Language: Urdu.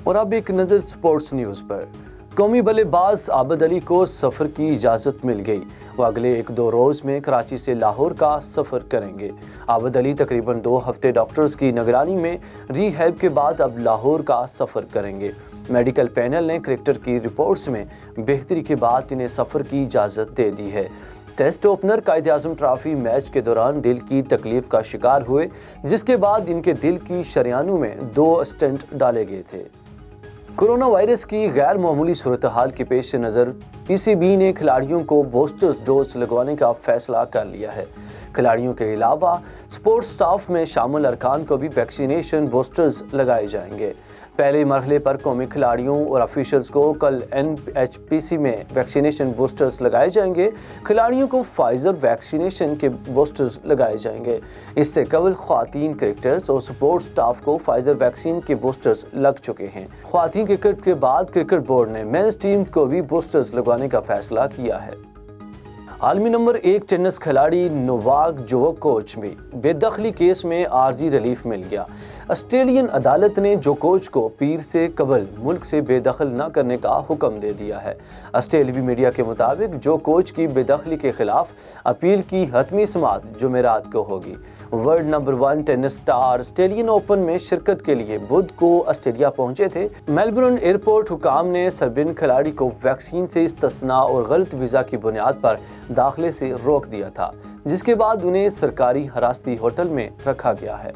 اور اب ایک نظر سپورٹس نیوز پر۔ قومی بلےباز عابد علی کو سفر کی اجازت مل گئی۔ وہ اگلے 1-2 روز میں کراچی سے لاہور کا سفر کریں گے۔ عابد علی تقریباً 2 ہفتے ڈاکٹرز کی نگرانی میں ری ہیب کے بعد اب لاہور کا سفر کریں گے۔ میڈیکل پینل نے کرکٹر کی رپورٹس میں بہتری کے بعد انہیں سفر کی اجازت دے دی ہے۔ Test opener Quaid Azam trophy match کے دوران دل کی تکلیف کا شکار ہوئے، جس کے بعد ان کے دل کی شریانوں میں 2 اسٹنٹ ڈالے گئے تھے۔ کورونا وائرس کی غیر معمولی صورتحال کے پیش نظر پی سی بی نے کھلاڑیوں کو بوسٹر ڈوز لگوانے کا فیصلہ کر لیا ہے۔ کھلاڑیوں کے علاوہ سپورٹس سٹاف میں شامل ارکان کو بھی ویکسینیشن بوسٹرز لگائے جائیں گے۔ پہلے مرحلے پر قومی کھلاڑیوں اور آفیشلز کو کل این ایچ پی سی میں ویکسینیشن بوسٹرز لگائے جائیں گے۔ کھلاڑیوں کو فائزر ویکسینیشن کے بوسٹرز لگائے جائیں گے۔ اس سے قبل خواتین کرکٹرز اور سپورٹس سٹاف کو فائزر ویکسین کے بوسٹرز لگ چکے ہیں۔ خواتین کرکٹ کے بعد کرکٹ بورڈ نے مینز ٹیم کو بھی بوسٹرز لگوانے کا فیصلہ کیا ہے۔ عالمی نمبر 1 ٹینس کھلاڑی نوواک جوکووچ بھی بے دخلی کیس میں عارضی ریلیف مل گیا۔ آسٹریلین عدالت نے جوکووچ کو پیر سے قبل ملک سے بے دخل نہ کرنے کا حکم دے دیا ہے۔ آسٹریلوی میڈیا کے مطابق جوکووچ کی بے دخلی کے خلاف اپیل کی حتمی سماعت جمعرات کو ہوگی۔ World number 1 tennis star Australian open میں شرکت کے لیے بدھ کو آسٹریلیا پہنچے تھے۔ میلبورن ایئرپورٹ حکام نے سربن کھلاڑی کو ویکسین سے استثناء اور غلط ویزا کی بنیاد پر داخلے سے روک دیا تھا، جس کے بعد انہیں سرکاری حراستی ہوٹل میں رکھا گیا ہے۔